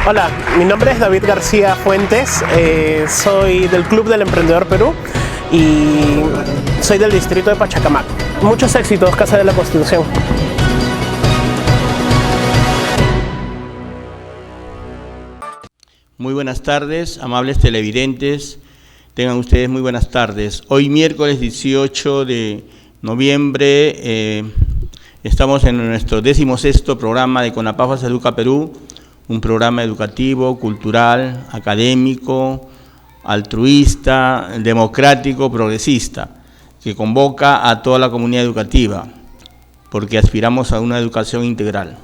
Hola, mi nombre es David García Fuentes, soy del Club del Emprendedor Perú y soy del distrito de Pachacamac. Muchos éxitos, Casa de la Constitución. Muy buenas tardes, amables televidentes. Tengan ustedes muy buenas tardes. Hoy miércoles 18 de noviembre estamos en nuestro 16º programa de CONAPAFAS Educa Perú, un programa educativo, cultural, académico, altruista, democrático, progresista, que convoca a toda la comunidad educativa, porque aspiramos a una educación integral.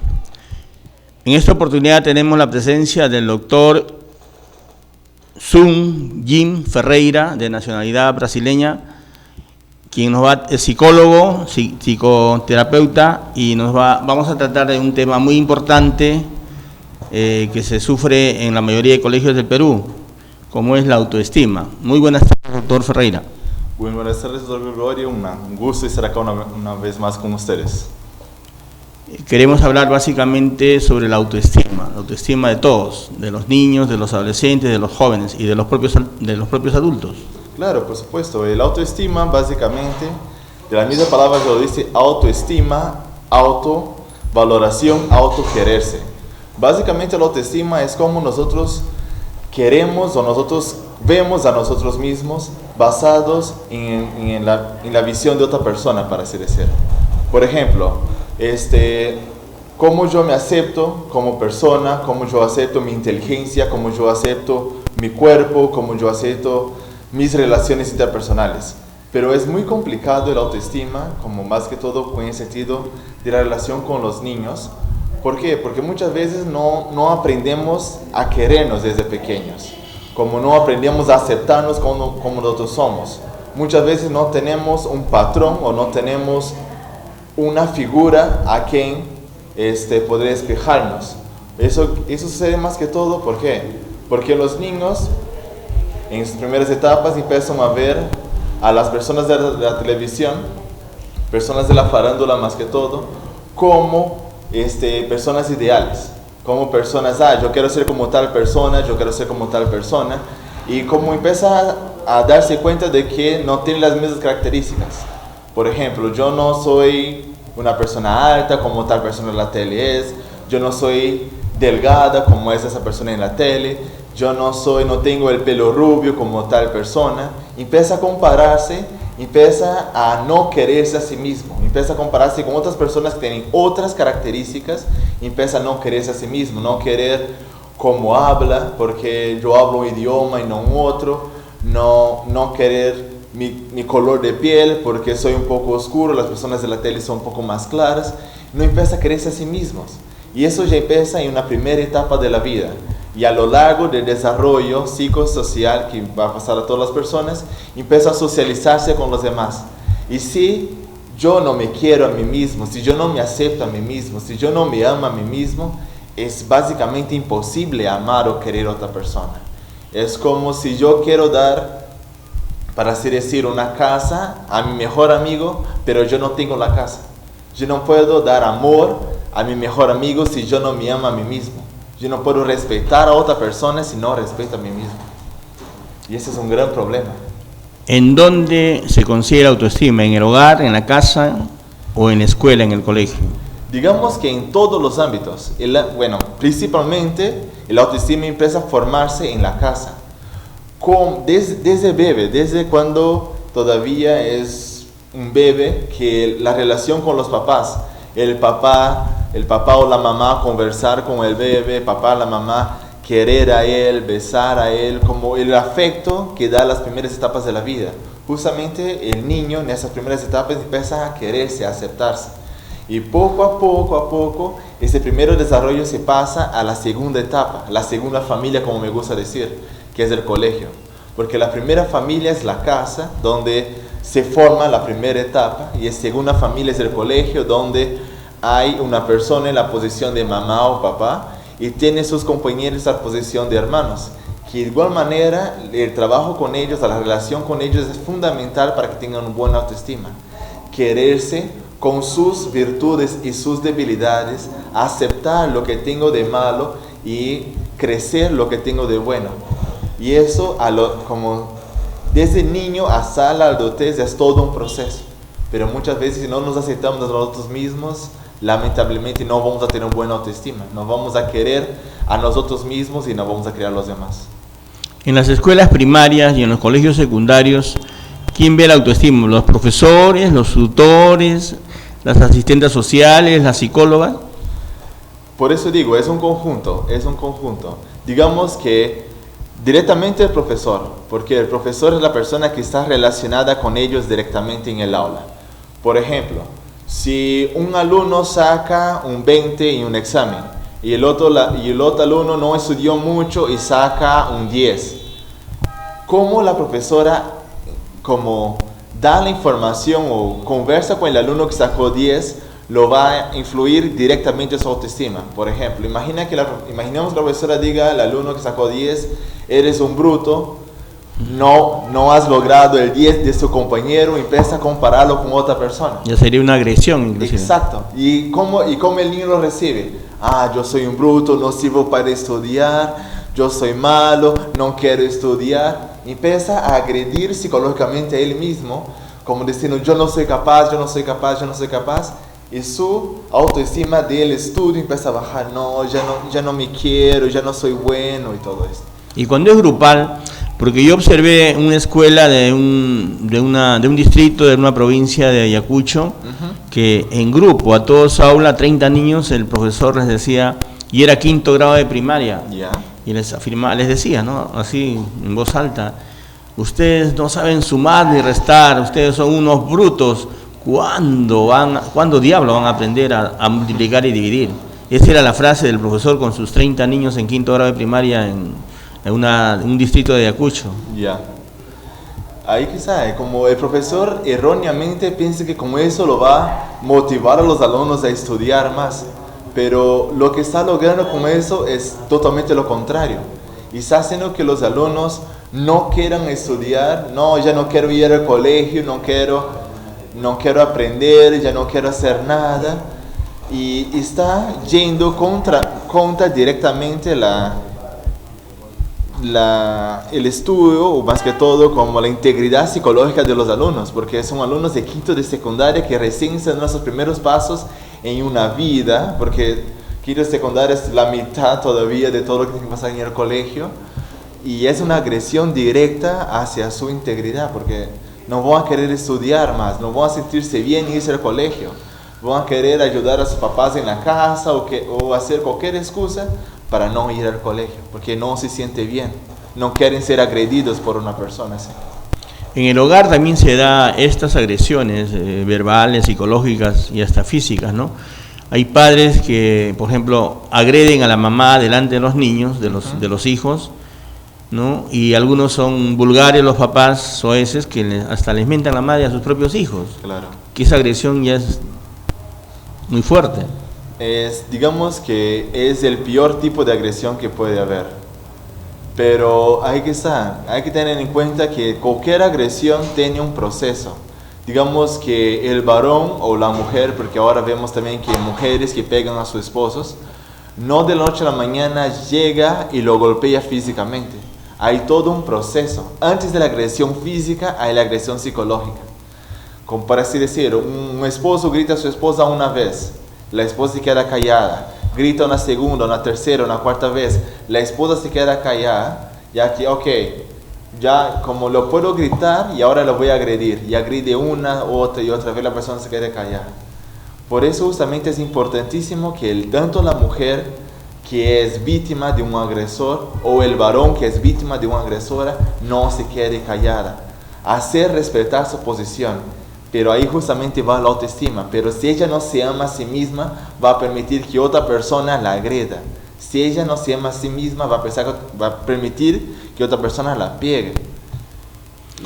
En esta oportunidad tenemos la presencia del doctor Sun Jim Ferreira, de nacionalidad brasileña, quien es psicólogo, psicoterapeuta, y vamos a tratar de un tema muy importante que se sufre en la mayoría de colegios del Perú, como es la autoestima. Muy buenas tardes, doctor Ferreira. Muy buenas tardes, doctor Gregorio. Un gusto estar acá una vez más con ustedes. Queremos hablar básicamente sobre la autoestima de todos, de los niños, de los adolescentes, de los jóvenes y de los propios adultos. Claro, por supuesto. La autoestima, básicamente, de la misma palabra que lo dice, autoestima, autovaloración, autoquererse. Básicamente la autoestima es como nosotros queremos o nosotros vemos a nosotros mismos basados en la visión de otra persona, para así decirlo. Por ejemplo, cómo yo me acepto como persona, cómo yo acepto mi inteligencia, cómo yo acepto mi cuerpo, cómo yo acepto mis relaciones interpersonales. Pero es muy complicado el autoestima, como más que todo en el sentido de la relación con los niños. ¿Por qué? Porque muchas veces no aprendemos a querernos desde pequeños, como no aprendemos a aceptarnos como nosotros somos. Muchas veces no tenemos un patrón o no tenemos una figura a quien poder espejarnos. Eso sucede más que todo, ¿por qué? Porque los niños en sus primeras etapas empiezan a ver a las personas de la televisión, personas de la farándula más que todo, como personas ideales, como personas, yo quiero ser como tal persona, yo quiero ser como tal persona, y como empieza a darse cuenta de que no tiene las mismas características. Por ejemplo, yo no soy una persona alta como tal persona en la tele es, yo no soy delgada como es esa persona en la tele, yo no tengo el pelo rubio como tal persona. Empieza a compararse, empieza a no quererse a sí mismo, empieza a compararse con otras personas que tienen otras características, empieza a no quererse a sí mismo, no querer cómo habla, porque yo hablo un idioma y no un otro, no querer mi color de piel porque soy un poco oscuro, las personas de la tele son un poco más claras, no empieza a quererse a sí mismos. Y eso ya empieza en una primera etapa de la vida. Y a lo largo del desarrollo psicosocial que va a pasar a todas las personas, empieza a socializarse con los demás. Y si yo no me quiero a mí mismo, si yo no me acepto a mí mismo, si yo no me amo a mí mismo, es básicamente imposible amar o querer a otra persona. Es como si yo quiero dar, para así decir, una casa a mi mejor amigo, pero yo no tengo la casa. Yo no puedo dar amor a mi mejor amigo si yo no me amo a mí mismo. Yo no puedo respetar a otra persona si no respeto a mí mismo. Y ese es un gran problema. ¿En dónde se considera autoestima? ¿En el hogar, en la casa o en la escuela, en el colegio? Digamos que en todos los ámbitos. Principalmente el autoestima empieza a formarse en la casa. Desde bebé, desde cuando todavía es un bebé, que la relación con los papás, el papá o la mamá conversar con el bebé, papá, la mamá querer a él, besar a él, como el afecto que da las primeras etapas de la vida. Justamente el niño en esas primeras etapas empieza a quererse, a aceptarse. Y poco a poco, ese primer desarrollo se pasa a la segunda etapa, la segunda familia, como me gusta decir, que es el colegio. Porque la primera familia es la casa, donde se forma la primera etapa, y la segunda familia es el colegio, donde hay una persona en la posición de mamá o papá y tiene sus compañeros en la posición de hermanos. Que de igual manera el trabajo con ellos, la relación con ellos es fundamental para que tengan una buena autoestima. Quererse con sus virtudes y sus debilidades, aceptar lo que tengo de malo y crecer lo que tengo de bueno. Y eso, como desde niño hasta la adultez, es todo un proceso. Pero muchas veces, si no nos aceptamos a nosotros mismos, lamentablemente no vamos a tener una buena autoestima. No vamos a querer a nosotros mismos y no vamos a querer a los demás. En las escuelas primarias y en los colegios secundarios, ¿quién ve la autoestima? ¿Los profesores, los tutores, las asistentes sociales, las psicólogas? Por eso digo, es un conjunto. Digamos que directamente el profesor, porque el profesor es la persona que está relacionada con ellos directamente en el aula. Por ejemplo, si un alumno saca un 20 en un examen, y el otro alumno no estudió mucho y saca un 10. ¿Cómo la profesora da la información o conversa con el alumno que sacó 10, lo va a influir directamente en su autoestima? Por ejemplo, imaginemos que la profesora diga al alumno que sacó 10, eres un bruto, no has logrado el 10 de su compañero, y empieza a compararlo con otra persona. Ya sería una agresión, inclusive. Exacto. ¿Y cómo el niño lo recibe? Yo soy un bruto, no sirvo para estudiar, yo soy malo, no quiero estudiar. Empieza a agredir psicológicamente a él mismo, como diciendo, yo no soy capaz. Y su autoestima del estudio empieza a bajar. Ya no me quiero, ya no soy bueno y todo esto. Y cuando es grupal, porque yo observé una escuela de un distrito, de una provincia de Ayacucho, que en grupo, a todos aula, 30 niños, el profesor les decía, y era 5º grado de primaria, y les decía, ¿no?, así en voz alta, ustedes no saben sumar ni restar, ustedes son unos brutos, ¿cuándo diablo van a aprender a multiplicar y dividir? Esa era la frase del profesor con sus 30 niños en 5º grado de primaria en un distrito de Ayacucho. Ahí quizá, como el profesor erróneamente piensa que como eso lo va a motivar a los alumnos a estudiar más, pero lo que está logrando con eso es totalmente lo contrario. Y está haciendo que los alumnos no quieran estudiar, ya no quiero ir al colegio, no quiero aprender, ya no quiero hacer nada, y está yendo contra directamente el estudio, o más que todo como la integridad psicológica de los alumnos, porque son alumnos de 5º de secundaria que recién están dando sus primeros pasos en una vida, porque 5º de secundaria es la mitad todavía de todo lo que tiene que pasar en el colegio, y es una agresión directa hacia su integridad, porque no van a querer estudiar más, no van a sentirse bien irse al colegio, van a querer ayudar a sus papás en la casa o hacer cualquier excusa para no ir al colegio, porque no se siente bien, no quieren ser agredidos por una persona así. En el hogar también se da estas agresiones verbales, psicológicas y hasta físicas, ¿no? Hay padres que, por ejemplo, agreden a la mamá delante de los niños, de los hijos, ¿no? Y algunos son vulgares, los papás soeces, que hasta les mentan la madre a sus propios hijos. Claro. Que esa agresión ya es muy fuerte. Digamos que es el peor tipo de agresión que puede haber. Pero hay que tener en cuenta que cualquier agresión tiene un proceso. Digamos que el varón o la mujer, porque ahora vemos también que mujeres que pegan a sus esposos, no de la noche a la mañana llega y lo golpea físicamente. Hay todo un proceso. Antes de la agresión física hay la agresión psicológica. Como para así decir, un esposo grita a su esposa una vez, la esposa se queda callada, grita una segunda, una tercera, una cuarta vez, la esposa se queda callada, ya que, ya como lo puedo gritar y ahora lo voy a agredir, y agrede una, otra y otra vez, la persona se queda callada. Por eso justamente es importantísimo que tanto la mujer que es víctima de un agresor o el varón que es víctima de una agresora no se quede callada, hacer respetar su posición. Pero ahí justamente va la autoestima. Pero si ella no se ama a sí misma, va a permitir que otra persona la agreda. Si ella no se ama a sí misma, va a permitir que otra persona la pegue.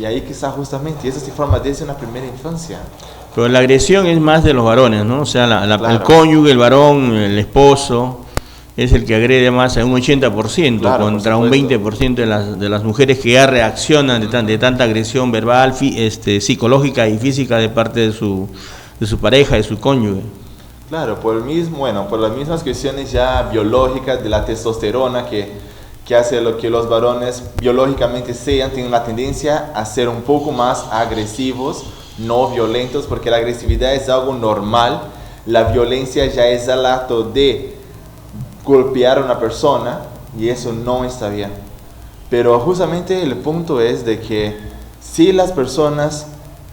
Y ahí quizás justamente, eso se forma desde una primera infancia. Pero la agresión es más de los varones, ¿no? O sea, claro. El cónyuge, el varón, el esposo, es el que agrede más a un 80%, claro, contra un 20% de las mujeres que ya reaccionan de tanta agresión verbal, psicológica y física de parte de su pareja, de su cónyuge. Claro, por las mismas cuestiones ya biológicas de la testosterona que hace lo que los varones biológicamente tienen la tendencia a ser un poco más agresivos, no violentos, porque la agresividad es algo normal, la violencia ya es el acto de golpear a una persona y eso no está bien. Pero justamente el punto es de que si las personas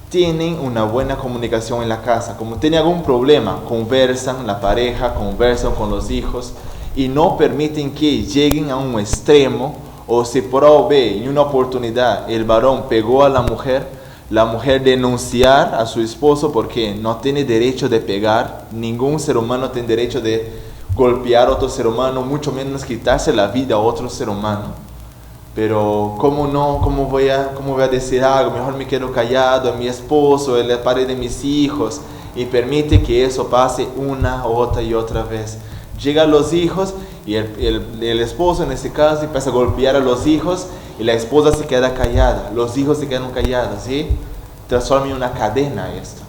tienen una buena comunicación en la casa, como tienen algún problema, conversan, la pareja, conversan con los hijos y no permiten que lleguen a un extremo, o si por A o B en una oportunidad el varón pegó a la mujer denunciar a su esposo, porque no tiene derecho de pegar, ningún ser humano tiene derecho de golpear a otro ser humano, mucho menos quitarse la vida a otro ser humano. Pero ¿cómo voy a decir algo? Mejor me quedo callado a mi esposo, el padre de mis hijos, y permite que eso pase una, otra y otra vez. Llegan los hijos y el esposo en este caso empieza a golpear a los hijos y la esposa se queda callada, los hijos se quedan callados, ¿sí? Transforma en una cadena esto.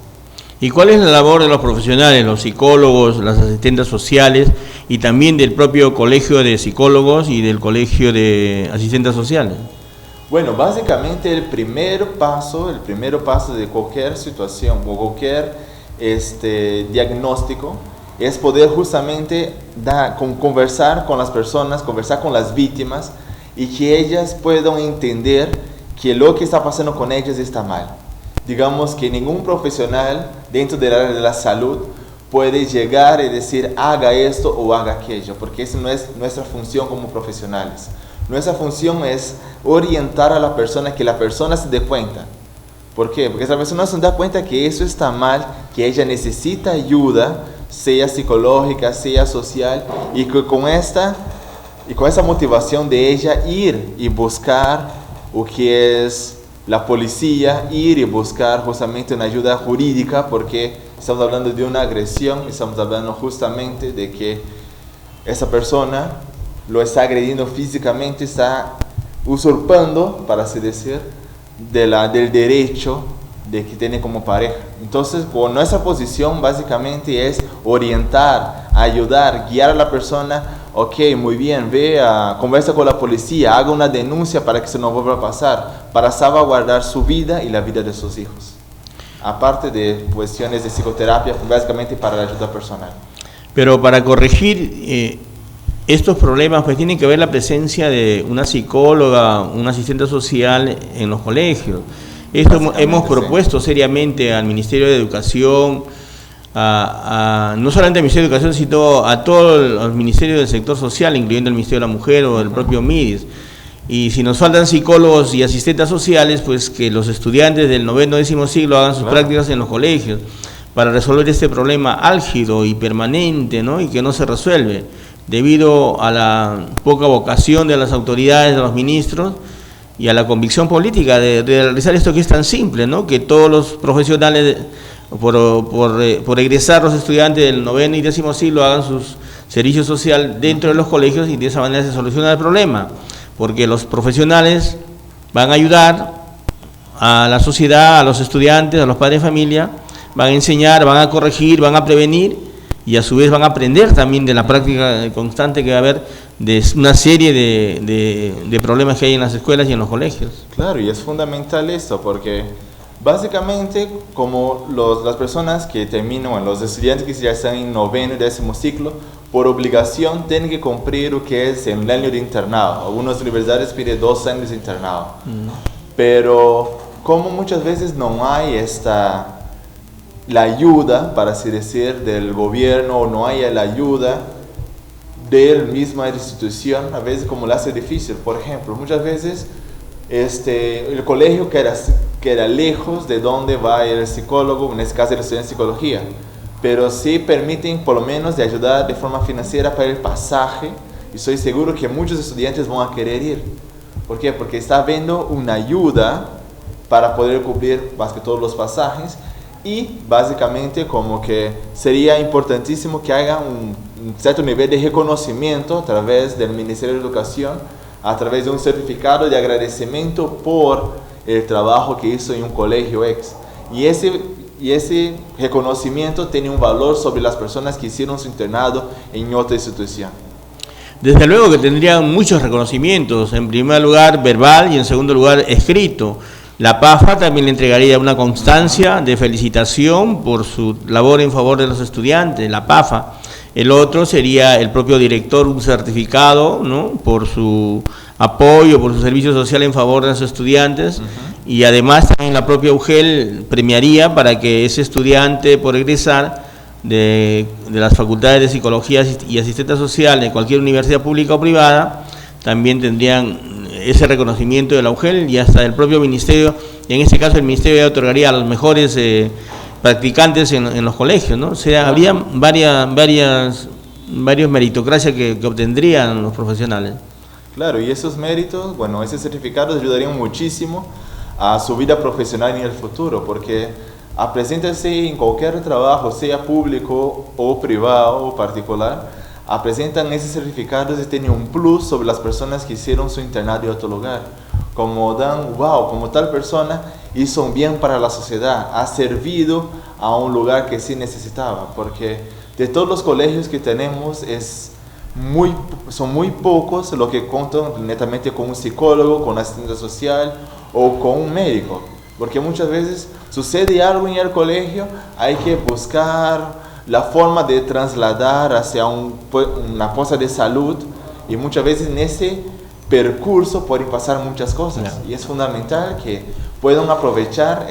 ¿Y cuál es la labor de los profesionales, los psicólogos, las asistentes sociales y también del propio colegio de psicólogos y del colegio de asistentes sociales? Bueno, básicamente el primer paso de cualquier situación o cualquier diagnóstico es poder justamente conversar con las personas, conversar con las víctimas y que ellas puedan entender que lo que está pasando con ellas está mal. Digamos que ningún profesional dentro del área de la salud puede llegar y decir haga esto o haga aquello, porque esa no es nuestra función como profesionales. Nuestra función es orientar a la persona, que la persona se dé cuenta. ¿Por qué? Porque si la persona se da cuenta que eso está mal, que ella necesita ayuda, sea psicológica, sea social, y que con esa motivación de ella ir y buscar o que es la policía, ir y buscar justamente una ayuda jurídica, porque estamos hablando de una agresión, estamos hablando justamente de que esa persona lo está agrediendo físicamente, está usurpando, para así decir, del derecho de que tiene como pareja. Entonces, por nuestra posición básicamente es orientar, ayudar, guiar a la persona. Ok, muy bien, conversa con la policía, haga una denuncia para que eso no vuelva a pasar, para salvaguardar su vida y la vida de sus hijos. Aparte de cuestiones de psicoterapia, básicamente para la ayuda personal. Pero para corregir estos problemas, pues tiene que haber la presencia de una psicóloga, un asistente social en los colegios. Esto hemos propuesto seriamente al Ministerio de Educación, no solamente al Ministerio de Educación, sino a todos los ministerios del sector social, incluyendo el Ministerio de la Mujer o el propio MIDIS. Y si nos faltan psicólogos y asistentes sociales, pues que los estudiantes del 9º, 10º siglo hagan sus prácticas en los colegios para resolver este problema álgido y permanente, ¿no? Y que no se resuelve debido a la poca vocación de las autoridades, de los ministros, y a la convicción política de realizar esto que es tan simple, ¿no? Que todos los profesionales, por egresar los estudiantes del 9º y 10º siglo, hagan sus servicios social dentro de los colegios, y de esa manera se soluciona el problema, porque los profesionales van a ayudar a la sociedad, a los estudiantes, a los padres de familia, van a enseñar, van a corregir, van a prevenir, y a su vez van a aprender también de la práctica constante que va a haber de una serie de problemas que hay en las escuelas y en los colegios. Claro, y es fundamental esto, porque básicamente como las personas que terminan, los estudiantes que ya están en 9º y 10º ciclo, por obligación tienen que cumplir lo que es el año de internado. Algunas universidades piden 2 años de internado. Pero como muchas veces no hay la ayuda, para así decir, del gobierno, o no hay la ayuda de la misma institución, a veces como lo hace difícil. Por ejemplo, muchas veces el colegio queda lejos de donde va el psicólogo, en este caso el estudiante de psicología, pero sí permiten por lo menos de ayudar de forma financiera para el pasaje, y estoy seguro que muchos estudiantes van a querer ir. ¿Por qué? Porque está habiendo una ayuda para poder cubrir más que todos los pasajes. Y básicamente como que sería importantísimo que haya un cierto nivel de reconocimiento a través del Ministerio de Educación, a través de un certificado de agradecimiento por el trabajo que hizo en un colegio ex. Y ese y ese reconocimiento tiene un valor sobre las personas que hicieron su internado en otra institución. Desde luego que tendrían muchos reconocimientos, en primer lugar verbal y en segundo lugar escrito. La PAFA también le entregaría una constancia de felicitación por su labor en favor de los estudiantes, la PAFA. El otro sería el propio director, un certificado, ¿no?, por su apoyo, por su servicio social en favor de los estudiantes. Y además también la propia UGEL premiaría para que ese estudiante por egresar de las facultades de Psicología y Asistente Social de cualquier universidad pública o privada, también tendrían ese reconocimiento de la UGEL y hasta del propio ministerio. Y en este caso el ministerio ya otorgaría a los mejores practicantes en los colegios, ¿no? O sea, habría varios meritocracias que obtendrían los profesionales. Claro, y esos méritos, bueno, esos certificados ayudarían muchísimo a su vida profesional en el futuro, porque a presentarse en cualquier trabajo, sea público o privado o particular, presentan esos certificados y tienen un plus sobre las personas que hicieron su internado en otro lugar. Como dan, wow, como tal persona hizo un bien para la sociedad, ha servido a un lugar que sí necesitaba, porque de todos los colegios que tenemos son muy pocos los que cuentan netamente con un psicólogo, con un asistente social o con un médico, porque muchas veces sucede algo en el colegio, hay que buscar la forma de trasladar hacia una cosa de salud, y muchas veces en ese percurso pueden pasar muchas cosas, y es fundamental que puedan aprovechar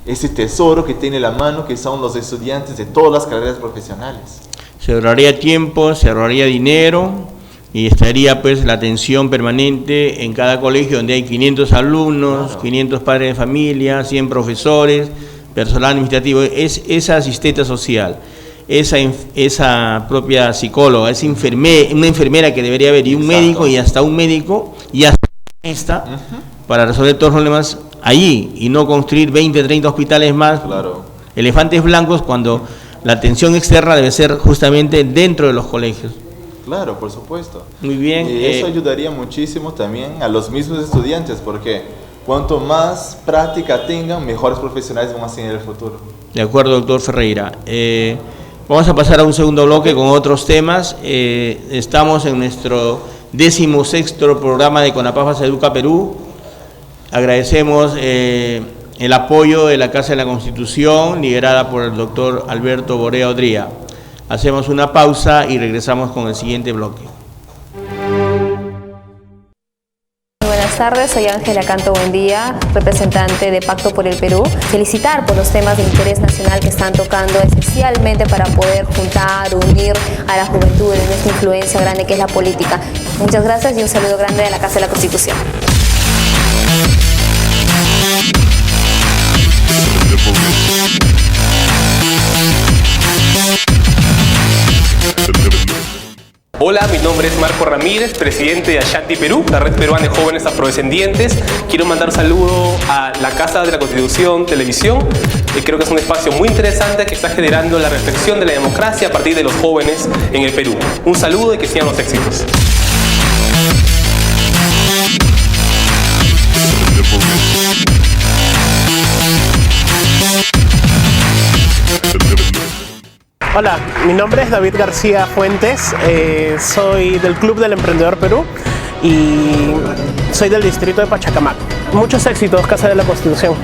ese tesoro que tiene la mano, que son los estudiantes de todas las carreras profesionales. Se ahorraría tiempo, se ahorraría dinero y estaría pues la atención permanente en cada colegio donde hay 500 alumnos, claro, 500 padres de familia, 100 profesores, personal administrativo, es esa asistente social, esa propia psicóloga, una enfermera que debería haber, y un Exacto. médico, y hasta un médico, y hasta esta, para resolver todos los problemas allí, y no construir 20, 30 hospitales más, claro, elefantes blancos, cuando la atención externa debe ser justamente dentro de los colegios. Claro, por supuesto. Muy bien. Y eso ayudaría muchísimo también a los mismos estudiantes, porque cuanto más práctica tengan, mejores profesionales van a ser en el futuro. De acuerdo, doctor Ferreira. Vamos a pasar a un segundo bloque con otros temas. Estamos en nuestro 16º programa de CONAPAFA Se Educa Perú. Agradecemos el apoyo de la Casa de la Constitución, liderada por el doctor Alberto Borea Odría. Hacemos una pausa y regresamos con el siguiente bloque. Buenas tardes, soy Ángela Canto Buendía, representante de Pacto por el Perú. Felicitar por los temas de interés nacional que están tocando, esencialmente para poder juntar, unir a la juventud en esta influencia grande que es la política. Muchas gracias y un saludo grande de la Casa de la Constitución. Hola, mi nombre es Marco Ramírez, presidente de Ashanti Perú, la red peruana de jóvenes afrodescendientes. Quiero mandar un saludo a la Casa de la Constitución Televisión. Creo que es un espacio muy interesante que está generando la reflexión de la democracia a partir de los jóvenes en el Perú. Un saludo y que sigan los éxitos. Hola, mi nombre es David García Fuentes, soy del Club del Emprendedor Perú y soy del distrito de Pachacamac. Muchos éxitos, Casa de la Constitución.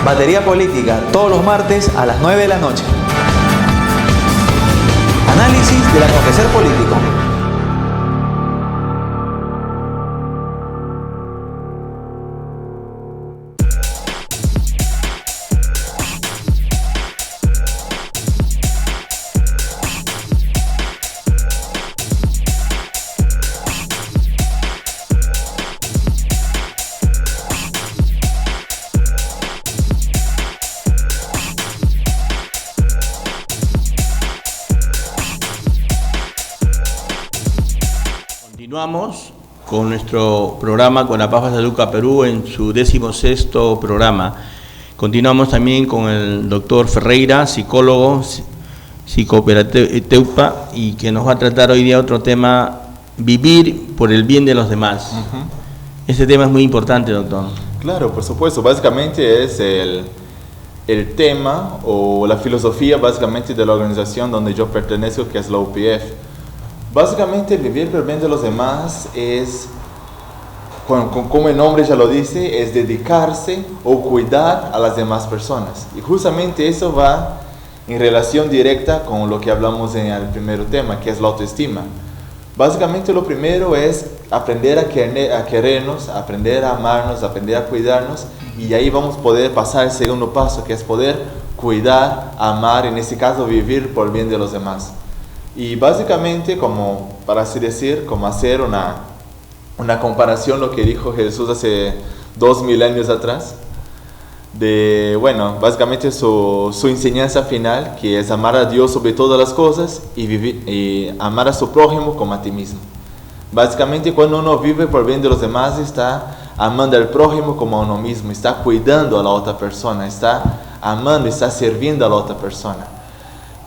Batería Política, todos los martes a las 9 de la noche. Análisis del acontecer político. Continuamos con nuestro programa CONAPAFA Se Educa Perú en su 16º programa. Continuamos también con el doctor Ferreira, psicólogo, psicoterapeuta, y que nos va a tratar hoy día otro tema vivir por el bien de los demás. Este tema es muy importante, doctor. Claro, por supuesto. Básicamente es el tema o la filosofía básicamente de la organización donde yo pertenezco, que es la UPF. Básicamente vivir por el bien de los demás es, como el nombre ya lo dice, es dedicarse o cuidar a las demás personas. Y justamente eso va en relación directa con lo que hablamos en el primer tema, que es la autoestima. Básicamente lo primero es aprender a querernos, aprender a amarnos, aprender a cuidarnos, y ahí vamos a poder pasar el segundo paso, que es poder cuidar, amar, en este caso vivir por el bien de los demás. Y básicamente, como para así decir, como hacer una comparación, lo que dijo Jesús hace 2000 años atrás, de, bueno, básicamente su enseñanza final, que es amar a Dios sobre todas las cosas y amar a su prójimo como a ti mismo. Básicamente, cuando uno vive por el bien de los demás, está amando al prójimo como a uno mismo, está cuidando a la otra persona, está amando, está sirviendo a la otra persona.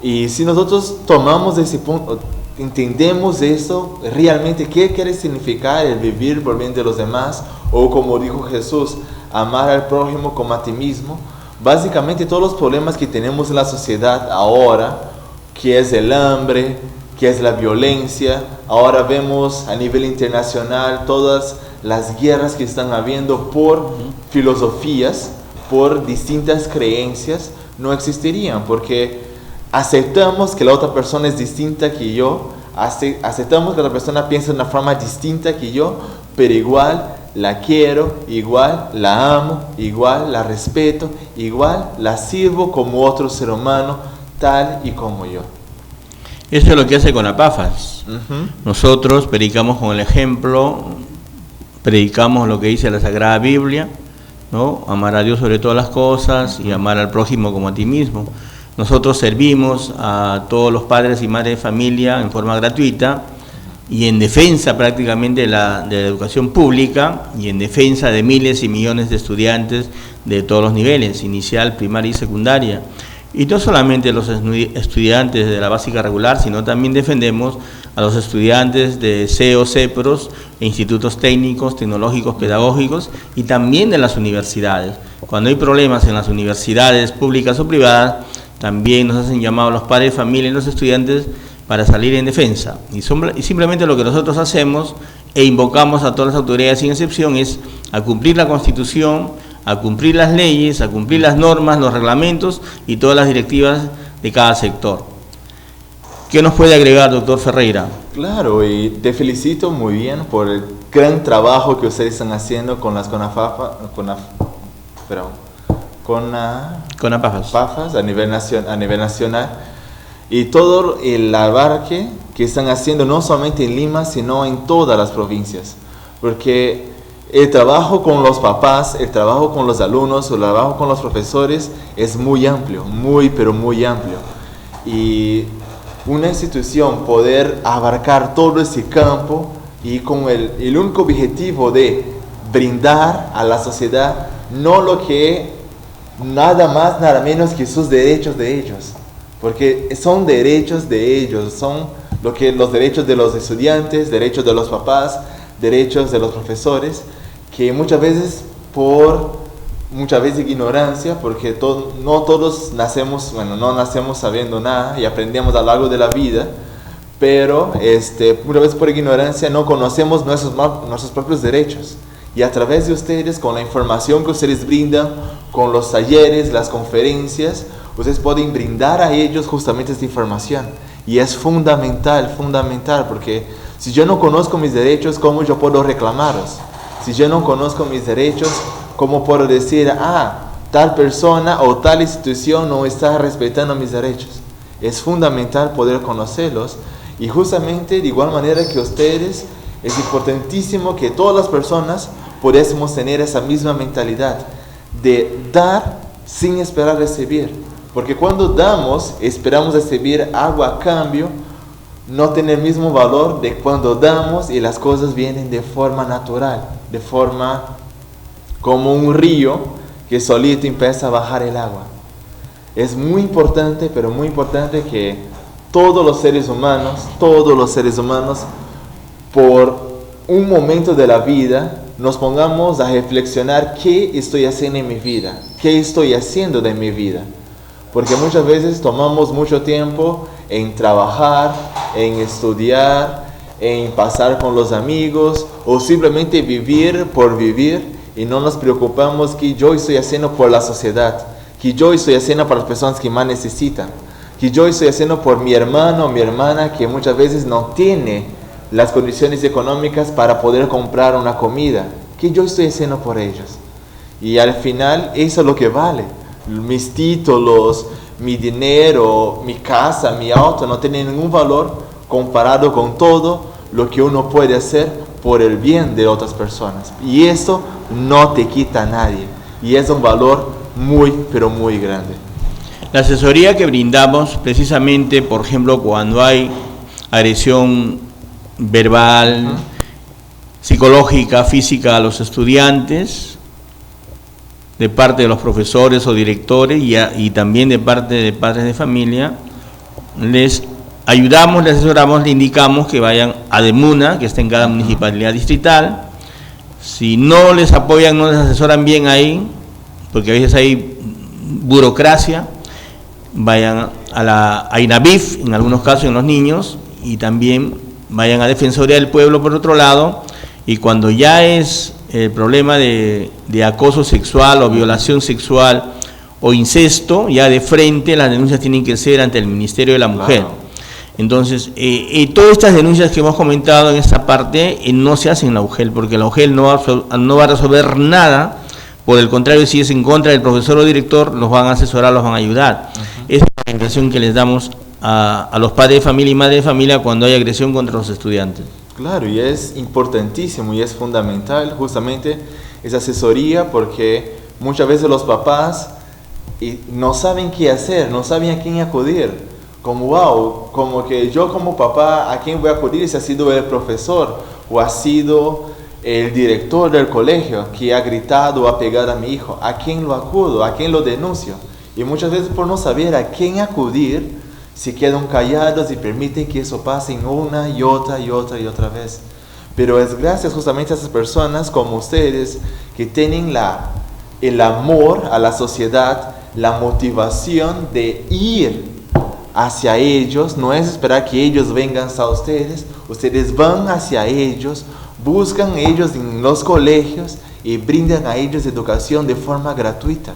Y si nosotros tomamos ese punto, entendemos eso, realmente qué quiere significar el vivir por el bien de los demás, o como dijo Jesús, amar al prójimo como a ti mismo, básicamente todos los problemas que tenemos en la sociedad ahora, que es el hambre, que es la violencia, ahora vemos a nivel internacional todas las guerras que están habiendo por filosofías, por distintas creencias, no existirían, porque aceptamos que la otra persona es distinta que yo, aceptamos que la persona piensa de una forma distinta que yo, pero igual la quiero, igual la amo, igual la respeto, igual la sirvo como otro ser humano, tal y como yo. Eso es lo que hace Conapafas. Nosotros predicamos con el ejemplo, predicamos lo que dice la Sagrada Biblia, ¿no? Amar a Dios sobre todas las cosas y amar al prójimo como a ti mismo. Nosotros servimos a todos los padres y madres de familia en forma gratuita y en defensa prácticamente de la educación pública y en defensa de miles y millones de estudiantes de todos los niveles, inicial, primaria y secundaria. Y no solamente los estudiantes de la básica regular, sino también defendemos a los estudiantes de CEO, CEPROS, e institutos técnicos, tecnológicos, pedagógicos y también de las universidades. Cuando hay problemas en las universidades públicas o privadas, también nos hacen llamado los padres de familia y los estudiantes para salir en defensa. Y simplemente lo que nosotros hacemos e invocamos a todas las autoridades sin excepción es a cumplir la Constitución, a cumplir las leyes, a cumplir las normas, los reglamentos y todas las directivas de cada sector. ¿Qué nos puede agregar, doctor Ferreira? Claro, y te felicito muy bien por el gran trabajo que ustedes están haciendo con las Conapafas a nivel nacional, y todo el abarque que están haciendo no solamente en Lima, sino en todas las provincias, porque el trabajo con los papás, el trabajo con los alumnos, el trabajo con los profesores es muy amplio, pero muy amplio. Y una institución poder abarcar todo ese campo y con el único objetivo de brindar a la sociedad no lo que nada más, nada menos que sus derechos de ellos, porque son derechos de ellos, son los derechos de los estudiantes, derechos de los papás, derechos de los profesores, que muchas veces ignorancia, porque no todos nacemos, no nacemos sabiendo nada y aprendemos a lo largo de la vida, pero muchas veces por ignorancia no conocemos nuestros propios derechos. Y a través de ustedes, con la información que ustedes brindan, con los talleres, las conferencias, ustedes pueden brindar a ellos justamente esta información. Y es fundamental, porque si yo no conozco mis derechos, ¿cómo yo puedo reclamarlos? Si yo no conozco mis derechos, ¿cómo puedo decir, tal persona o tal institución no está respetando mis derechos? Es fundamental poder conocerlos, y justamente de igual manera que ustedes, es importantísimo que todas las personas podamos tener esa misma mentalidad de dar sin esperar recibir, porque cuando damos, esperamos recibir algo a cambio, no tiene el mismo valor de cuando damos y las cosas vienen de forma natural, de forma como un río que solito empieza a bajar el agua. Es muy importante, pero muy importante que todos los seres humanos por un momento de la vida nos pongamos a reflexionar qué estoy haciendo en mi vida, qué estoy haciendo de mi vida. Porque muchas veces tomamos mucho tiempo en trabajar, en estudiar, en pasar con los amigos o simplemente vivir por vivir y no nos preocupamos que yo estoy haciendo por la sociedad, que yo estoy haciendo para las personas que más necesitan, que yo estoy haciendo por mi hermano o mi hermana que muchas veces no tiene las condiciones económicas para poder comprar una comida, que yo estoy haciendo por ellos. Y al final eso es lo que vale. Mis títulos, mi dinero, mi casa, mi auto no tienen ningún valor comparado con todo lo que uno puede hacer por el bien de otras personas. Y eso no te quita a nadie. Y es un valor muy, pero muy grande. La asesoría que brindamos precisamente, por ejemplo, cuando hay agresión verbal, psicológica, física a los estudiantes, de parte de los profesores o directores y también de parte de padres de familia, les ayudamos, les asesoramos, le indicamos que vayan a DEMUNA, que está en cada municipalidad distrital. Si no les apoyan, no les asesoran bien ahí, porque a veces hay burocracia, vayan a INAVIF, en algunos casos en los niños, y también vayan a Defensoría del Pueblo por otro lado, y cuando ya es el problema de acoso sexual o violación sexual o incesto, ya de frente las denuncias tienen que ser ante el Ministerio de la Mujer. Claro. Entonces, todas estas denuncias que hemos comentado en esta parte no se hacen en la UGEL, porque la UGEL no va a resolver nada. Por el contrario, si es en contra del profesor o director, los van a asesorar, los van a ayudar. Esa es la orientación que les damos a los padres de familia y madres de familia cuando hay agresión contra los estudiantes. Claro, y es importantísimo y es fundamental justamente esa asesoría, porque muchas veces los papás no saben qué hacer, no saben a quién acudir. Como que yo como papá, ¿a quién voy a acudir si ha sido el profesor o ha sido el director del colegio que ha gritado o ha pegado a mi hijo? ¿A quién lo acudo? ¿A quién lo denuncio? Y muchas veces por no saber a quién acudir, se quedan callados y permiten que eso pase una y otra y otra y otra vez. Pero es gracias justamente a esas personas como ustedes que tienen el amor a la sociedad, la motivación de ir hacia ellos. No es esperar que ellos vengan a ustedes van hacia ellos, buscan ellos en los colegios y brindan a ellos educación de forma gratuita.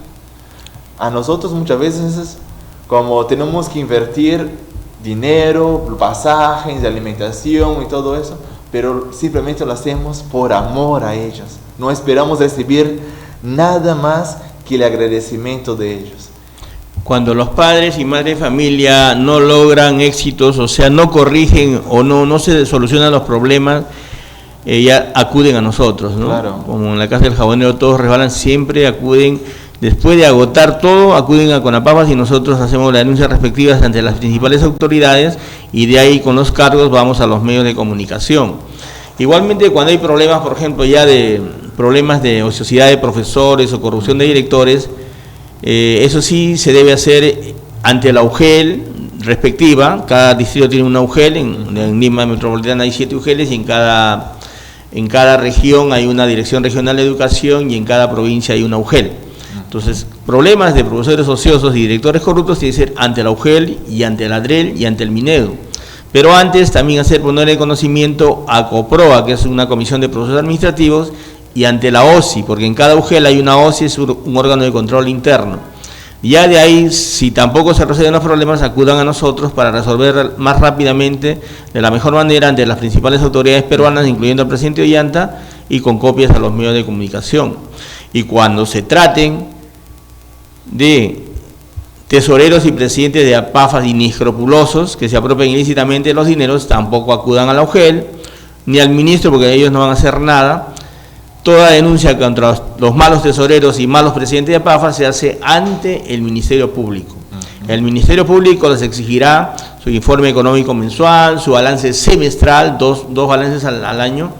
A nosotros muchas veces como tenemos que invertir dinero, pasajes, alimentación y todo eso, pero simplemente lo hacemos por amor a ellos. No esperamos recibir nada más que el agradecimiento de ellos. Cuando los padres y madres de familia no logran éxitos, o sea, no corrigen o no se solucionan los problemas, ya acuden a nosotros, ¿no? Claro. Como en la casa del jabonero todos resbalan, siempre acuden. Después de agotar todo, acuden a CONAPAFAS y nosotros hacemos las denuncias respectivas ante las principales autoridades y de ahí con los cargos vamos a los medios de comunicación. Igualmente cuando hay problemas, por ejemplo, ya de problemas de ociosidad de profesores o corrupción de directores, eso sí se debe hacer ante la UGEL respectiva. Cada distrito tiene una UGEL, en Lima Metropolitana hay 7 UGELes y en cada región hay una Dirección Regional de Educación y en cada provincia hay una UGEL. Entonces, problemas de profesores ociosos y directores corruptos tienen que ser ante la UGEL y ante la ADREL y ante el Minedu. Pero antes también poner en conocimiento a COPROA, que es una comisión de procesos administrativos, y ante la OSI, porque en cada UGEL hay una OSI, es un órgano de control interno. Ya de ahí, si tampoco se resuelven los problemas, acudan a nosotros para resolver más rápidamente, de la mejor manera, ante las principales autoridades peruanas, incluyendo al presidente Ollanta, y con copias a los medios de comunicación. Y cuando se traten de tesoreros y presidentes de APAFAS inescrupulosos que se apropien ilícitamente de los dineros, tampoco acudan a la UGEL ni al ministro, porque ellos no van a hacer nada. Toda denuncia contra los malos tesoreros y malos presidentes de APAFAS se hace ante el Ministerio Público. El Ministerio Público les exigirá su informe económico mensual, su balance semestral, dos balances al año,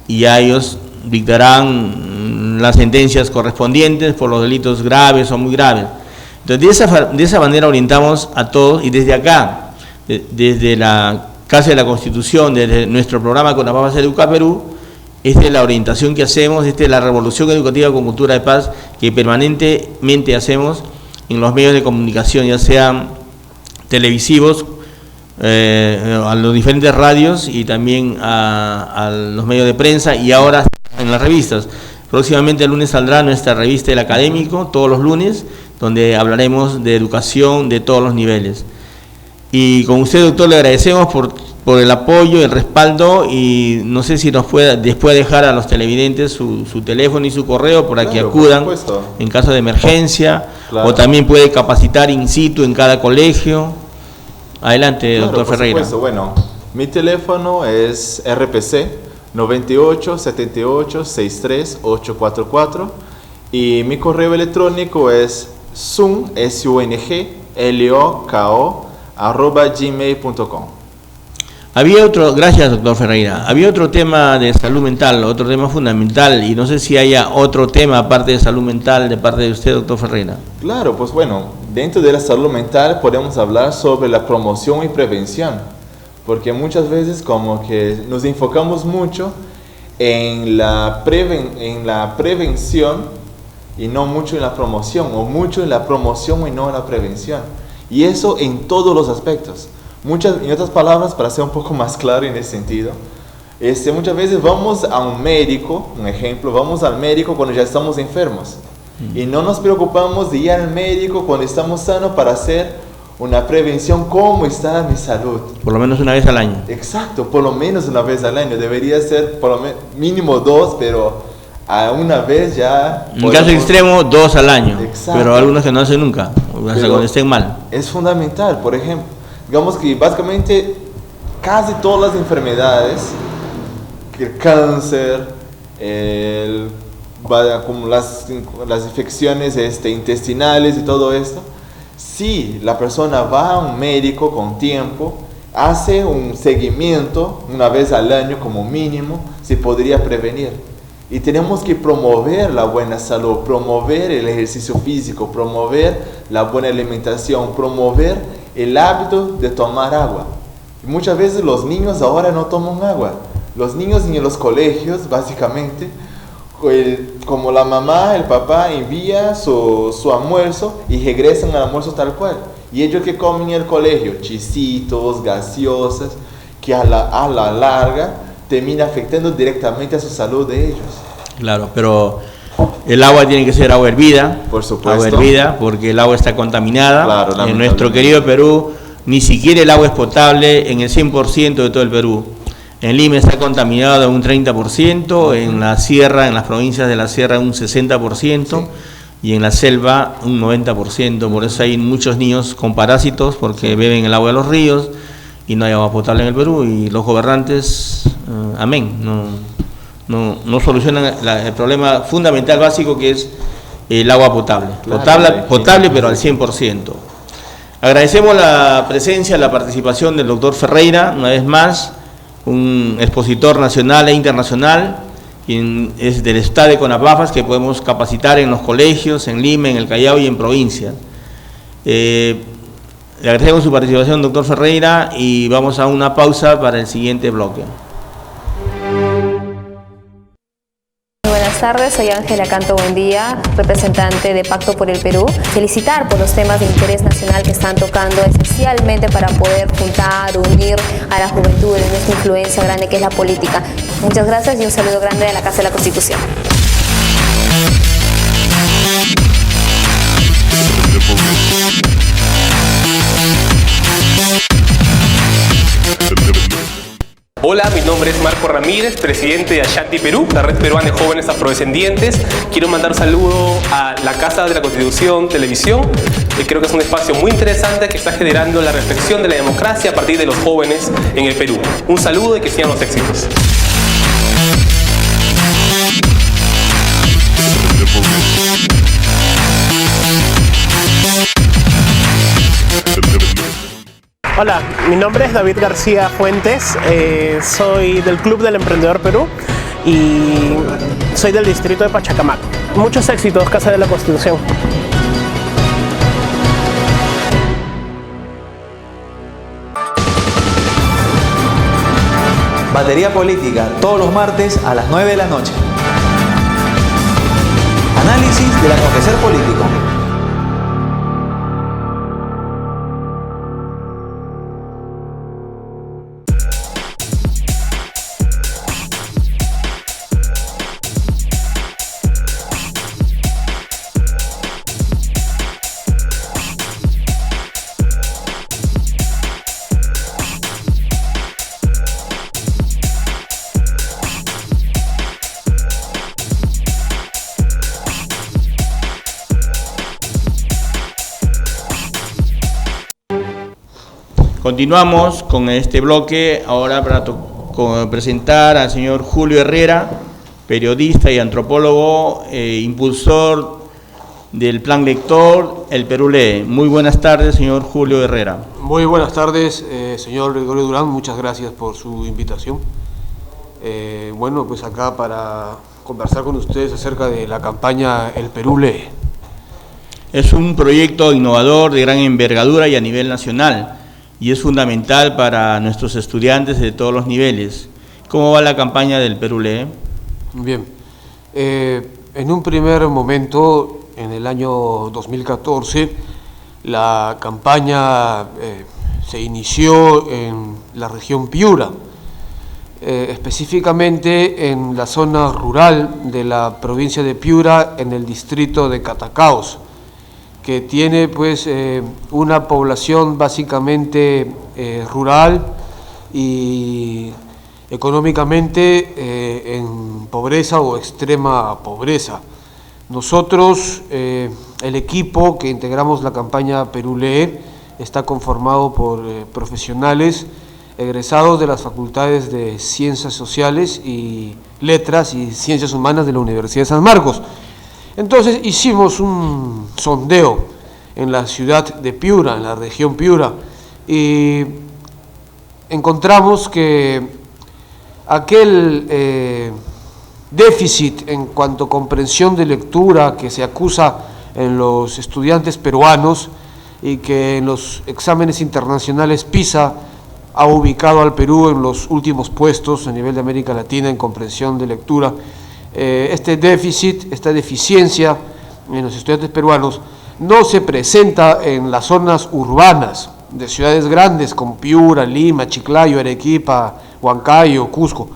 y ya ellos dictarán las sentencias correspondientes por los delitos graves o muy graves. Entonces, de esa manera orientamos a todos, y desde acá, desde la Casa de la Constitución, desde nuestro programa Con las Papas Educa Perú. Esta es la orientación que hacemos, esta es la revolución educativa con cultura de paz que permanentemente hacemos en los medios de comunicación, ya sean televisivos, a los diferentes radios y también a los medios de prensa y ahora en las revistas. Próximamente el lunes saldrá nuestra revista El Académico, todos los lunes, donde hablaremos de educación de todos los niveles. Y con usted, doctor, le agradecemos por el apoyo, el respaldo, y no sé si nos puede después dejar a los televidentes su teléfono y su correo para que acudan en caso de emergencia, o también puede capacitar in situ en cada colegio. Adelante, doctor Ferreira. Bueno, mi teléfono es RPC 98 78 63 844 y mi correo electrónico es sungloko@gmail.com. Había otro, gracias doctor Ferreira, había otro tema de salud mental, otro tema fundamental, y no sé si haya otro tema aparte de salud mental de parte de usted, doctor Ferreira. Claro, pues bueno, dentro de la salud mental podemos hablar sobre la promoción y prevención, porque muchas veces como que nos enfocamos mucho en la prevención y no mucho en la promoción, o mucho en la promoción y no en la prevención, y eso en todos los aspectos. En otras palabras, para ser un poco más claro en ese sentido, muchas veces vamos a un médico, un ejemplo, vamos al médico cuando ya estamos enfermos y no nos preocupamos de ir al médico cuando estamos sanos para hacer una prevención. ¿Cómo está mi salud? Por lo menos una vez al año. Exacto, por lo menos una vez al año. Debería ser por lo mínimo 2, pero a una vez ya... En caso extremo, 2 al año. Exacto. Pero algunos que no hacen nunca, hasta cuando estén mal. Es fundamental, por ejemplo. Digamos que básicamente casi todas las enfermedades, el cáncer, como las infecciones intestinales y todo esto, si la persona va a un médico con tiempo, hace un seguimiento una vez al año como mínimo, se podría prevenir. Y tenemos que promover la buena salud, promover el ejercicio físico, promover la buena alimentación, promover el hábito de tomar agua. Y muchas veces los niños ahora no toman agua. Los niños en los colegios, básicamente, como la mamá, el papá envía su almuerzo y regresan al almuerzo tal cual. Y ellos que comen en el colegio, chisitos, gaseosas, que a la larga termina afectando directamente a su salud de ellos. Claro, pero el agua tiene que ser agua hervida. Por supuesto. Agua hervida, porque el agua está contaminada. Claro, en nuestro querido Perú, ni siquiera el agua es potable en el 100% de todo el Perú. En Lima está contaminado un 30%, en la sierra, en las provincias de la sierra un 60%, sí, y en la selva un 90%. Por eso hay muchos niños con parásitos, porque beben el agua de los ríos y no hay agua potable en el Perú, y los gobernantes, amén, no solucionan el problema fundamental básico, que es el agua potable. Claro, potable pero al 100%. Agradecemos la presencia, la participación del doctor Ferreira, una vez más, un expositor nacional e internacional, quien es del Estado de Conapafas, que podemos capacitar en los colegios, en Lima, en el Callao y en provincias. Le agradecemos su participación, doctor Ferreira, y vamos a una pausa para el siguiente bloque. Buenas tardes, soy Ángela Canto Buendía, representante de Pacto por el Perú. Felicitar por los temas de interés nacional que están tocando, especialmente para poder juntar, unir a la juventud en esta influencia grande que es la política. Muchas gracias y un saludo grande de la Casa de la Constitución. Hola, mi nombre es Marco Ramírez, presidente de Ashanti Perú, la red peruana de jóvenes afrodescendientes. Quiero mandar un saludo a la Casa de la Constitución Televisión. Creo que es un espacio muy interesante que está generando la reflexión de la democracia a partir de los jóvenes en el Perú. Un saludo y que sigan los éxitos. Hola, mi nombre es David García Fuentes, soy del Club del Emprendedor Perú y soy del distrito de Pachacamac. Muchos éxitos, Casa de la Constitución. Batería Política, todos los martes a las 9 de la noche. Análisis del acontecer político. Continuamos con este bloque, ahora para presentar al señor Julio Herrera, periodista y antropólogo, impulsor del Plan Lector El Perú Lee. Muy buenas tardes, señor Julio Herrera. Muy buenas tardes, señor Gregorio Durán, muchas gracias por su invitación. Bueno, pues acá para conversar con ustedes acerca de la campaña El Perú Lee. Es un proyecto innovador de gran envergadura y a nivel nacional, y es fundamental para nuestros estudiantes de todos los niveles. ¿Cómo va la campaña del Perú Lee? Bien, en un primer momento, en el año 2014, la campaña se inició en la región Piura, específicamente en la zona rural de la provincia de Piura, en el distrito de Catacaos, que tiene pues una población básicamente rural y económicamente en pobreza o extrema pobreza. Nosotros, el equipo que integramos la campaña Perú Lee, está conformado por profesionales egresados de las facultades de Ciencias Sociales y Letras y Ciencias Humanas de la Universidad de San Marcos. Entonces hicimos un sondeo en la ciudad de Piura, en la región Piura, y encontramos que aquel déficit en cuanto a comprensión de lectura que se acusa en los estudiantes peruanos y que en los exámenes internacionales PISA ha ubicado al Perú en los últimos puestos a nivel de América Latina en comprensión de lectura, este déficit, esta deficiencia en los estudiantes peruanos no se presenta en las zonas urbanas de ciudades grandes como Piura, Lima, Chiclayo, Arequipa, Huancayo, Cusco,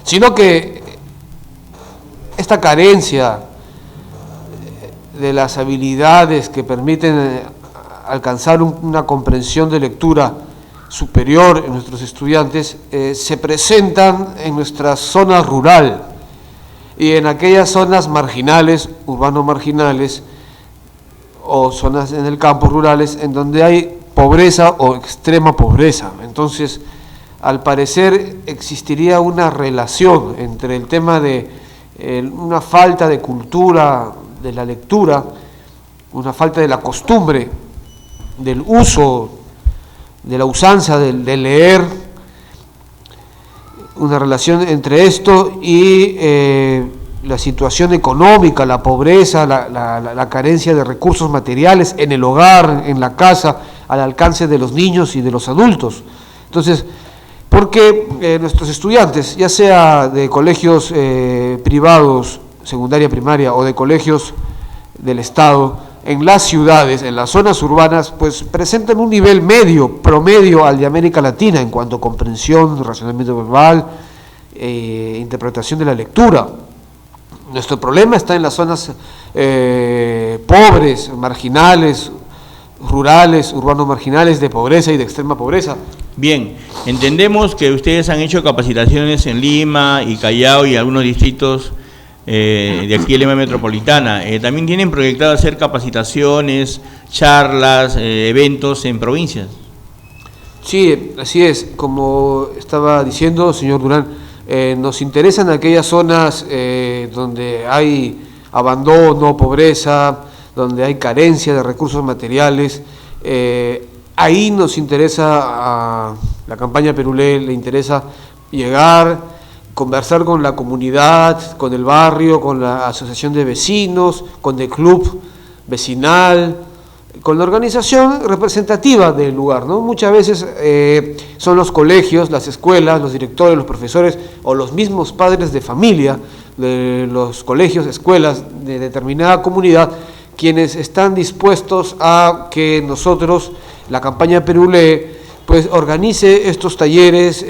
sino que esta carencia de las habilidades que permiten alcanzar una comprensión de lectura superior en nuestros estudiantes se presentan en nuestra zona rural y en aquellas zonas marginales, urbano-marginales o zonas en el campo rurales en donde hay pobreza o extrema pobreza. Entonces, al parecer existiría una relación entre el tema de una falta de cultura de la lectura, una falta de la costumbre, del uso, de la usanza de leer, una relación entre esto y la situación económica, la pobreza, la carencia de recursos materiales en el hogar, en la casa, al alcance de los niños y de los adultos. Entonces, porque nuestros estudiantes, ya sea de colegios privados, secundaria, primaria, o de colegios del Estado, en las ciudades, en las zonas urbanas, pues presentan un nivel medio, promedio al de América Latina en cuanto a comprensión, razonamiento verbal, interpretación de la lectura. Nuestro problema está en las zonas pobres, marginales, rurales, urbano-marginales, de pobreza y de extrema pobreza. Bien, entendemos que ustedes han hecho capacitaciones en Lima y Callao y algunos distritos de aquí de Lima Metropolitana. También tienen proyectado hacer capacitaciones, charlas, eventos en provincias. Sí, así es. Como estaba diciendo, señor Durán, nos interesan aquellas zonas donde hay abandono, pobreza, donde hay carencia de recursos materiales. Ahí nos interesa, a la campaña Perú Lee le interesa llegar, conversar con la comunidad, con el barrio, con la asociación de vecinos, con el club vecinal, con la organización representativa del lugar, ¿no? Muchas veces son los colegios, las escuelas, los directores, los profesores o los mismos padres de familia de los colegios, escuelas de determinada comunidad, quienes están dispuestos a que nosotros, la campaña Perú Lee, pues organice estos talleres,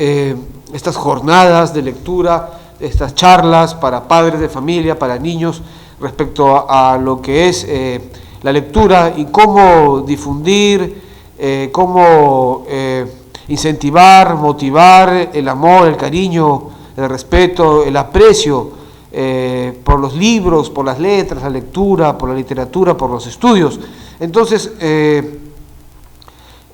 estas jornadas de lectura, estas charlas para padres de familia, para niños, respecto a lo que es la lectura y cómo difundir, cómo incentivar, motivar el amor, el cariño, el respeto, el aprecio por los libros, por las letras, la lectura, por la literatura, por los estudios. Entonces,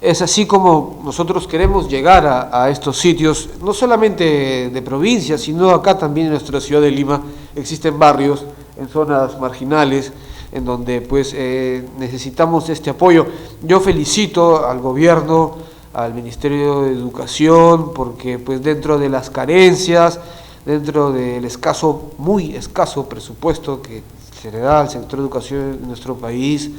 es así como nosotros queremos llegar a estos sitios, no solamente de provincia, sino acá también en nuestra ciudad de Lima. Existen barrios en zonas marginales en donde pues necesitamos este apoyo. Yo felicito al gobierno, al Ministerio de Educación, porque pues dentro de las carencias, dentro del escaso, muy escaso presupuesto que se le da al sector de educación en nuestro país,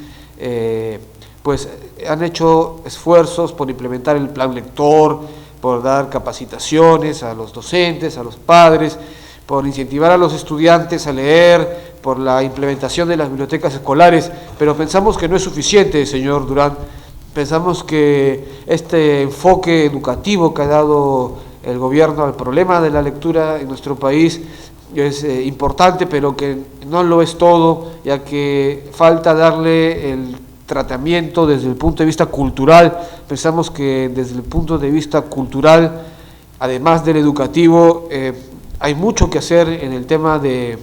pues han hecho esfuerzos por implementar el plan lector, por dar capacitaciones a los docentes, a los padres, por incentivar a los estudiantes a leer, por la implementación de las bibliotecas escolares, pero pensamos que no es suficiente, señor Durán. Pensamos que este enfoque educativo que ha dado el gobierno al problema de la lectura en nuestro país es importante, pero que no lo es todo, ya que falta darle el tratamiento desde el punto de vista cultural. Pensamos que desde el punto de vista cultural, además del educativo, hay mucho que hacer en el tema de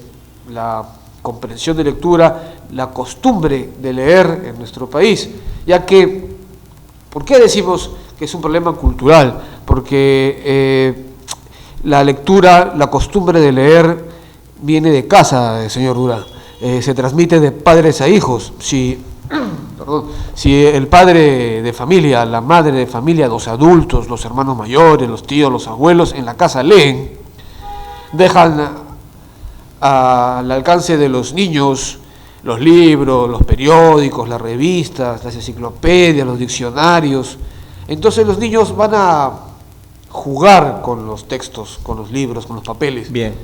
la comprensión de lectura, la costumbre de leer en nuestro país, ya que, ¿por qué decimos que es un problema cultural? Porque la lectura, la costumbre de leer viene de casa, señor Durán, se transmite de padres a hijos. Si el padre de familia, la madre de familia, los adultos, los hermanos mayores, los tíos, los abuelos en la casa leen, dejan al alcance de los niños los libros, los periódicos, las revistas, las enciclopedias, los diccionarios. Entonces los niños van a jugar con los textos, con los libros, con los papeles. Bien.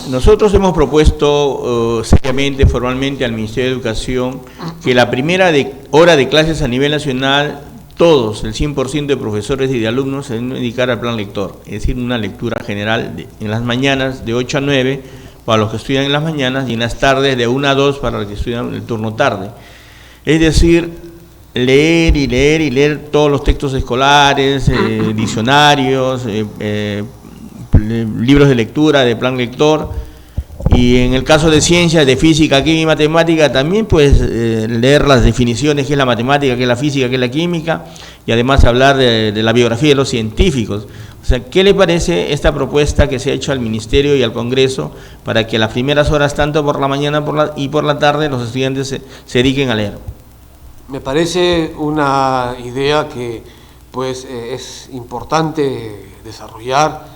Nosotros hemos propuesto seriamente, formalmente al Ministerio de Educación que la primera hora de clases a nivel nacional, todos, el 100% de profesores y de alumnos se deben dedicar al plan lector, es decir, una lectura general en las mañanas de 8 a 9 para los que estudian en las mañanas y en las tardes de 1 a 2 para los que estudian el turno tarde. Es decir, leer y leer y leer todos los textos escolares, diccionarios, libros de lectura, de plan lector, y en el caso de ciencias, de física, química y matemática, también pues leer las definiciones, qué es la matemática, qué es la física, qué es la química, y además hablar de la biografía de los científicos. O sea, ¿qué le parece esta propuesta que se ha hecho al Ministerio y al Congreso para que las primeras horas, tanto por la mañana y por la tarde, los estudiantes se dediquen a leer? Me parece una idea que pues es importante desarrollar,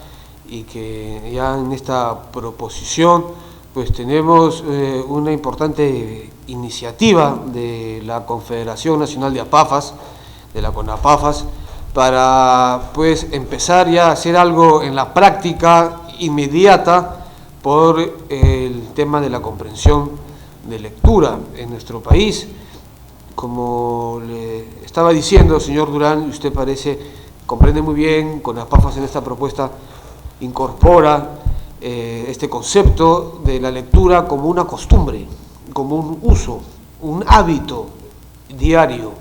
y que ya en esta proposición pues tenemos una importante iniciativa de la Confederación Nacional de APAFAS, de la CONAPAFAS, para pues empezar ya a hacer algo en la práctica inmediata por el tema de la comprensión de lectura en nuestro país. Como le estaba diciendo, señor Durán, usted comprende muy bien, CONAPAFAS en esta propuesta incorpora este concepto de la lectura como una costumbre, como un uso, un hábito diario.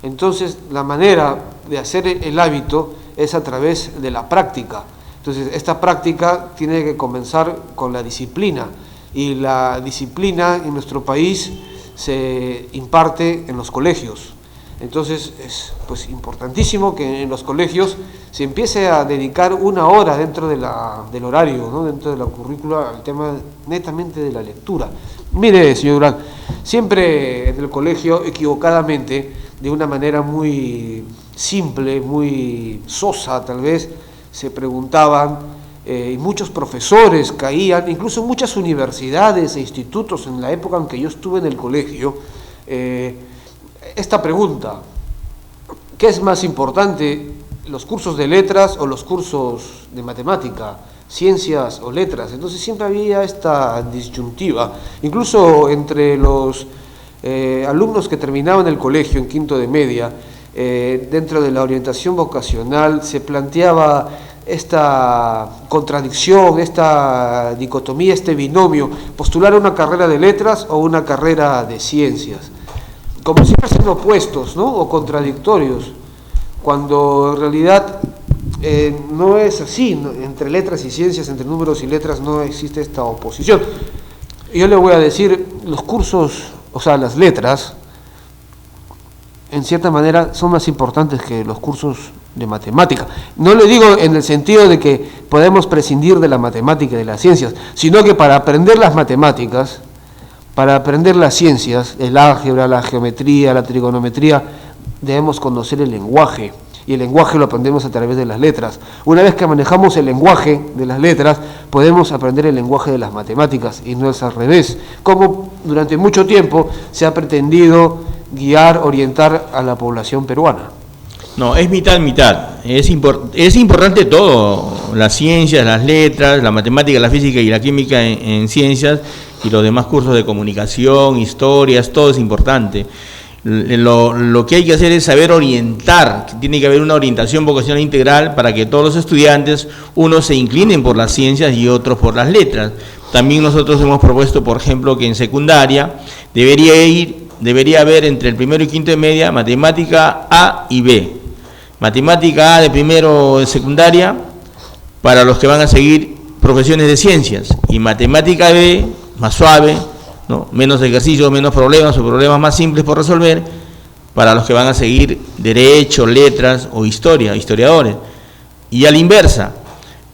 Entonces, la manera de hacer el hábito es a través de la práctica. Entonces, esta práctica tiene que comenzar con la disciplina, y la disciplina en nuestro país se imparte en los colegios. Entonces es pues importantísimo que en los colegios se empiece a dedicar 1 hora dentro del horario, ¿no? Dentro de la currícula, al tema netamente de la lectura. Mire, señor Durán, siempre en el colegio, equivocadamente, de una manera muy simple, muy sosa tal vez, se preguntaban, y muchos profesores caían, incluso muchas universidades e institutos en la época en que yo estuve en el colegio, esta pregunta: ¿qué es más importante, los cursos de letras o los cursos de matemática, ciencias o letras? Entonces siempre había esta disyuntiva, incluso entre los alumnos que terminaban el colegio en quinto de media. Dentro de la orientación vocacional se planteaba esta contradicción, esta dicotomía, este binomio: postular una carrera de letras o una carrera de ciencias, como si fuesen opuestos, ¿no?, o contradictorios, cuando en realidad no es así. Entre letras y ciencias, entre números y letras, no existe esta oposición. Yo le voy a decir, los cursos, o sea, las letras, en cierta manera son más importantes que los cursos de matemática. No le digo en el sentido de que podemos prescindir de la matemática y de las ciencias, sino que para aprender las matemáticas, para aprender las ciencias, el álgebra, la geometría, la trigonometría, debemos conocer el lenguaje, y el lenguaje lo aprendemos a través de las letras. Una vez que manejamos el lenguaje de las letras, podemos aprender el lenguaje de las matemáticas, y no es al revés, como durante mucho tiempo se ha pretendido guiar, orientar a la población peruana. No, es mitad. Es importante todo: las ciencias, las letras, la matemática, la física y la química en ciencias, y los demás cursos de comunicación, historias, todo es importante. Lo que hay que hacer es saber orientar. Tiene que haber una orientación vocacional integral para que todos los estudiantes, unos se inclinen por las ciencias y otros por las letras. También nosotros hemos propuesto, por ejemplo, que en secundaria debería haber entre el primero y quinto de media matemática A y B. Matemática A de primero de secundaria para los que van a seguir profesiones de ciencias, y matemática B, más suave, ¿no?, menos ejercicios, menos problemas, o problemas más simples por resolver, para los que van a seguir derecho, letras o historia, historiadores. Y a la inversa,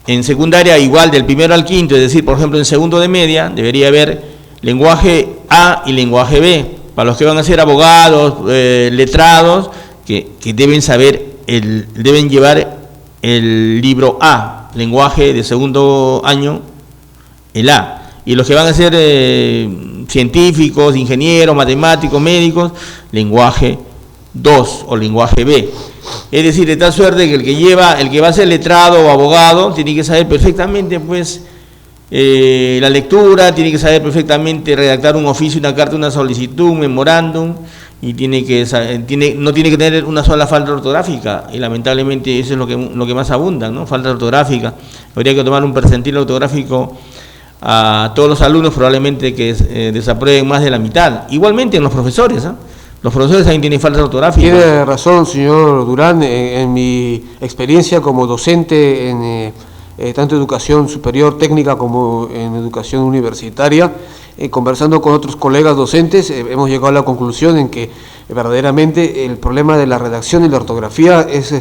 en secundaria igual del primero al quinto, es decir, por ejemplo en segundo de media, debería haber lenguaje A y lenguaje B, para los que van a ser abogados, letrados, que deben llevar el libro A, lenguaje de segundo año, el A. Y los que van a ser científicos, ingenieros, matemáticos, médicos, lenguaje 2 o lenguaje B. Es decir, de tal suerte que el que va a ser letrado o abogado tiene que saber perfectamente, pues, la lectura, tiene que saber perfectamente redactar un oficio, una carta, una solicitud, un memorándum, y no tiene que tener una sola falta ortográfica, y lamentablemente eso es lo que más abunda, ¿no?, falta ortográfica. Habría que tomar un percentil ortográfico a todos los alumnos, probablemente que desaprueben más de la mitad. Igualmente en los profesores, ¿eh? Los profesores también tienen falta ortográfica. Tiene razón, señor Durán. En mi experiencia como docente en tanto educación superior técnica como en educación universitaria, conversando con otros colegas docentes, hemos llegado a la conclusión en que verdaderamente el problema de la redacción y la ortografía es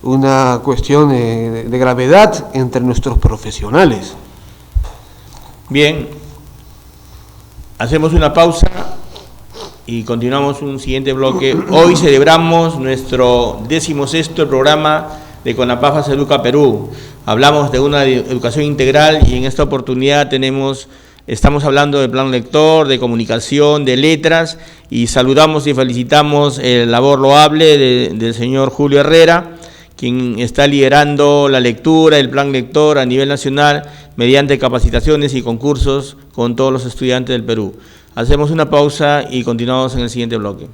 una cuestión de gravedad entre nuestros profesionales. Bien, hacemos una pausa y continuamos un siguiente bloque. Hoy celebramos nuestro 16º programa de CONAPAFAS Educa Perú. Hablamos de una educación integral, y en esta oportunidad estamos hablando del plan lector, de comunicación, de letras, y saludamos y felicitamos la labor loable del señor Julio Herrera, quien está liderando la lectura, el plan lector a nivel nacional, mediante capacitaciones y concursos con todos los estudiantes del Perú. Hacemos una pausa y continuamos en el siguiente bloque.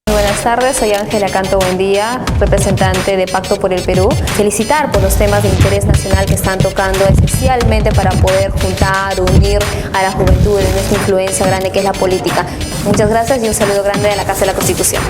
Buenas tardes, soy Ángela Canto Buendía, representante de Pacto por el Perú. Felicitar por los temas de interés nacional que están tocando, especialmente para poder juntar, unir a la juventud en esta influencia grande que es la política. Muchas gracias y un saludo grande de la Casa de la Constitución.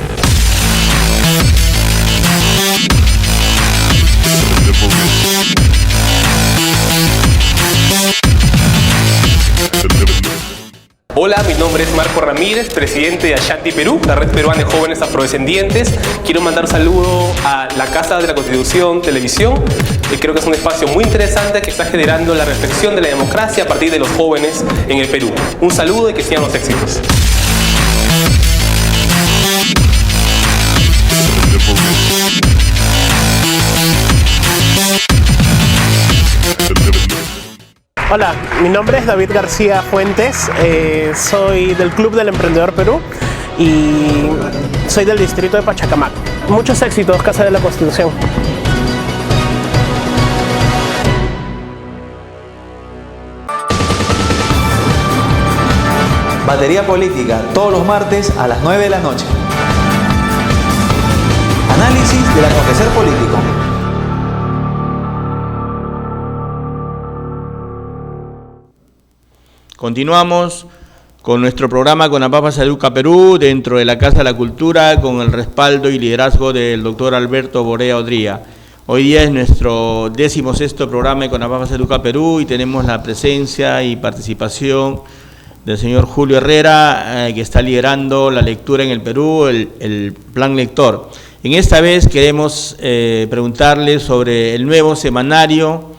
Hola, mi nombre es Marco Ramírez, presidente de Ashanti Perú, la red peruana de jóvenes afrodescendientes. Quiero mandar un saludo a la Casa de la Constitución Televisión, que creo que es un espacio muy interesante que está generando la reflexión de la democracia a partir de los jóvenes en el Perú. Un saludo y que sigan los éxitos. Hola, mi nombre es David García Fuentes, soy del Club del Emprendedor Perú y soy del distrito de Pachacamac. Muchos éxitos, Casa de la Constitución. Batería Política, todos los martes a las 9 de la noche. Análisis del acontecer político. Continuamos con nuestro programa Con Apapa se Educa Perú, dentro de la Casa de la Cultura, con el respaldo y liderazgo del doctor Alberto Borea Odría. Hoy día es nuestro 16º programa de Con Apapa se Educa Perú y tenemos la presencia y participación del señor Julio Herrera, que está liderando la lectura en el Perú, el plan lector. En esta vez queremos preguntarle sobre el nuevo semanario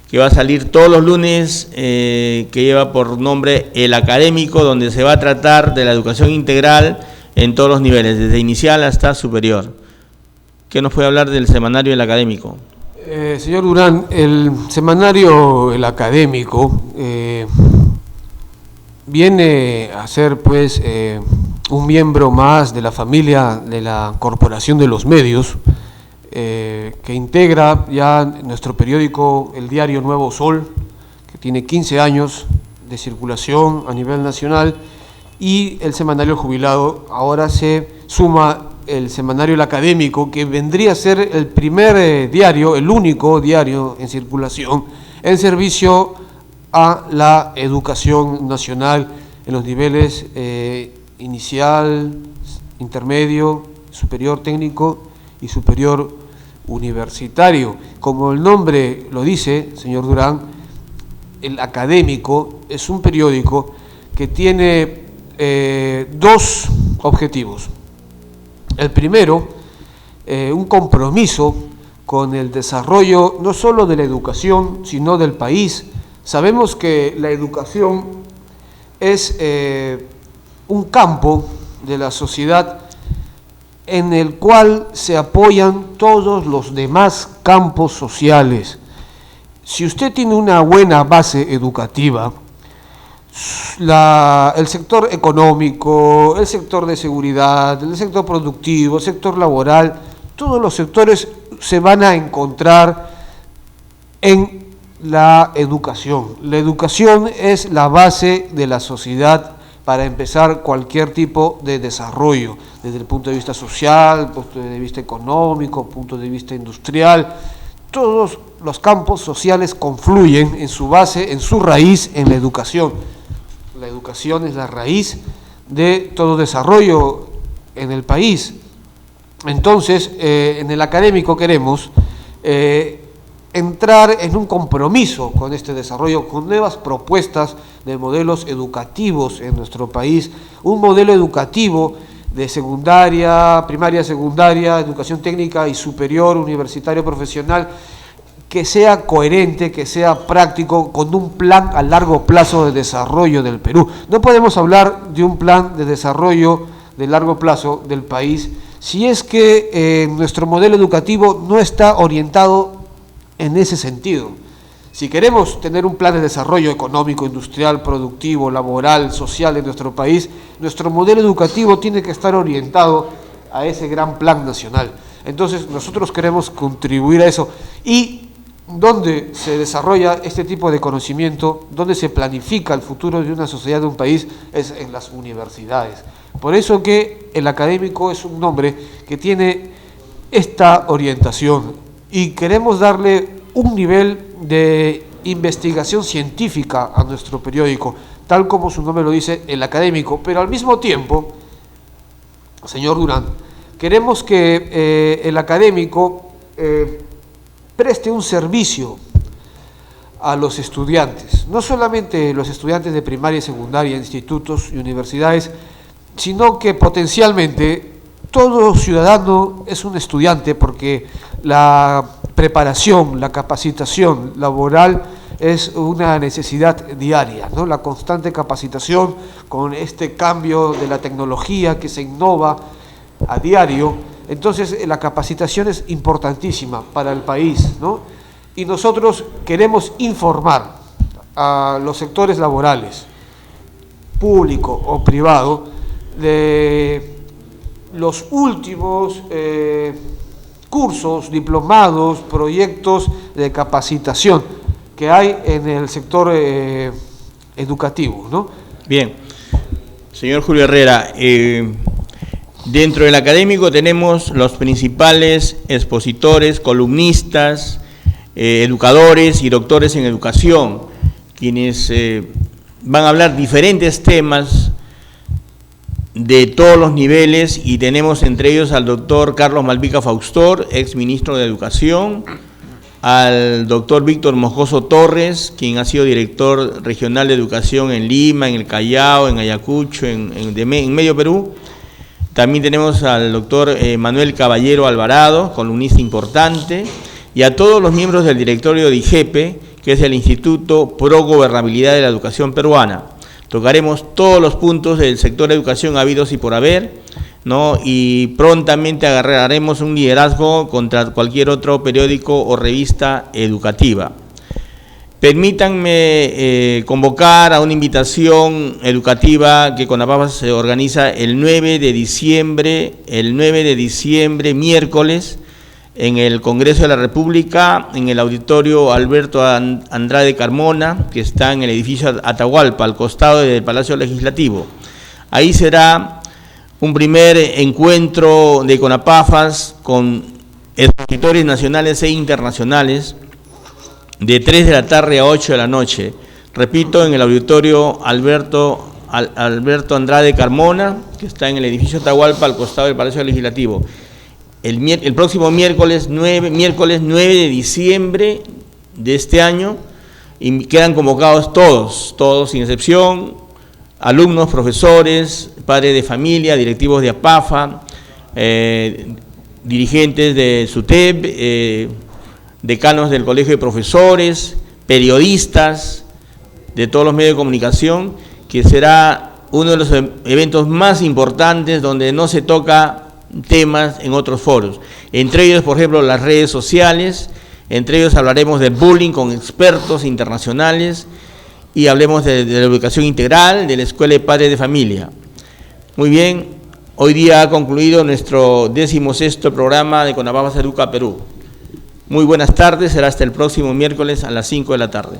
que va a salir todos los lunes, que lleva por nombre El Académico, donde se va a tratar de la educación integral en todos los niveles, desde inicial hasta superior. ¿Qué nos puede hablar del semanario El Académico? Señor Durán, el semanario El Académico viene a ser pues un miembro más de la familia de la Corporación de los Medios, que integra ya nuestro periódico, el diario Nuevo Sol, que tiene 15 años de circulación a nivel nacional, y el semanario El Jubilado. Ahora se suma el semanario El Académico, que vendría a ser el primer diario, el único diario en circulación en servicio a la educación nacional en los niveles inicial, intermedio, superior técnico y superior universitario. Como el nombre lo dice, señor Durán, El Académico es un periódico que tiene dos objetivos. El primero, un compromiso con el desarrollo no solo de la educación, sino del país. Sabemos que la educación es un campo de la sociedad en el cual se apoyan todos los demás campos sociales. Si usted tiene una buena base educativa, el sector económico, el sector de seguridad, el sector productivo, el sector laboral, todos los sectores se van a encontrar en la educación. La educación es la base de la sociedad para empezar cualquier tipo de desarrollo, desde el punto de vista social, punto de vista económico, punto de vista industrial. Todos los campos sociales confluyen en su base, en su raíz, en la educación. La educación es la raíz de todo desarrollo en el país. Entonces, en el académico queremos entrar en un compromiso con este desarrollo, con nuevas propuestas de modelos educativos en nuestro país, un modelo educativo de secundaria, primaria, secundaria, educación técnica y superior, universitario, profesional, que sea coherente, que sea práctico, con un plan a largo plazo de desarrollo del Perú. No podemos hablar de un plan de desarrollo de largo plazo del país si es que nuestro modelo educativo no está orientado en ese sentido. Si queremos tener un plan de desarrollo económico, industrial, productivo, laboral, social en nuestro país, nuestro modelo educativo tiene que estar orientado a ese gran plan nacional. Entonces nosotros queremos contribuir a eso. Y donde se desarrolla este tipo de conocimiento, donde se planifica el futuro de una sociedad, de un país, es en las universidades. Por eso que el académico es un nombre que tiene esta orientación y queremos darle un nivel de investigación científica a nuestro periódico, tal como su nombre lo dice, el académico, pero al mismo tiempo, señor Durán, queremos que el académico preste un servicio a los estudiantes, no solamente los estudiantes de primaria y secundaria, institutos y universidades, sino que potencialmente todo ciudadano es un estudiante, porque la preparación, la capacitación laboral es una necesidad diaria, ¿no? La constante capacitación con este cambio de la tecnología que se innova a diario. Entonces la capacitación es importantísima para el país, ¿no? Y nosotros queremos informar a los sectores laborales, público o privado, de los últimos cursos, diplomados, proyectos de capacitación que hay en el sector educativo, ¿no? Bien, señor Julio Herrera, dentro del académico tenemos los principales expositores, columnistas, educadores y doctores en educación, quienes van a hablar diferentes temas de todos los niveles, y tenemos entre ellos al doctor Carlos Malpica Faustor, ex ministro de Educación, al doctor Víctor Moscoso Torres, quien ha sido director regional de educación en Lima, en el Callao, en Ayacucho, en Medio Perú. También tenemos al doctor Manuel Caballero Alvarado, columnista importante, y a todos los miembros del directorio de IGEPE, que es el Instituto Pro Gobernabilidad de la Educación Peruana. Tocaremos todos los puntos del sector educación habidos y por haber, ¿no? Y prontamente agarraremos un liderazgo contra cualquier otro periódico o revista educativa. Permítanme convocar a una invitación educativa que CONAPAFAS se organiza el 9 de diciembre, miércoles, en el Congreso de la República, en el auditorio Alberto Andrade Carmona, que está en el edificio Atahualpa, al costado del Palacio Legislativo. Ahí será un primer encuentro de CONAPAFAS con expositores nacionales e internacionales de 3 de la tarde a 8 de la noche. Repito, en el auditorio Alberto Andrade Carmona, que está en el edificio Atahualpa, al costado del Palacio Legislativo. El próximo miércoles 9 de diciembre de este año, y quedan convocados todos sin excepción, alumnos, profesores, padres de familia, directivos de APAFA, dirigentes de SUTEP, decanos del Colegio de Profesores, periodistas de todos los medios de comunicación, que será uno de los eventos más importantes donde no se toca temas en otros foros, entre ellos, por ejemplo, las redes sociales. Entre ellos hablaremos del bullying con expertos internacionales, y hablemos de la educación integral, de la Escuela de Padres de Familia. Muy bien, hoy día ha concluido nuestro 16º programa de CONAPAFAS Educa Perú. Muy buenas tardes, será hasta el próximo miércoles a las 5 de la tarde.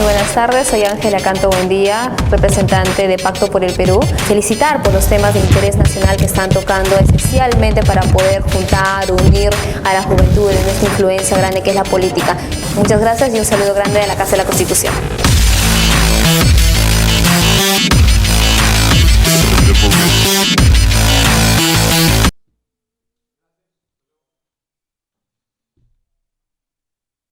Buenas tardes, soy Ángela Canto Buendía, representante de Pacto por el Perú. Felicitar por los temas de interés nacional que están tocando, especialmente para poder juntar, unir a la juventud en esta influencia grande que es la política. Muchas gracias y un saludo grande de la Casa de la Constitución.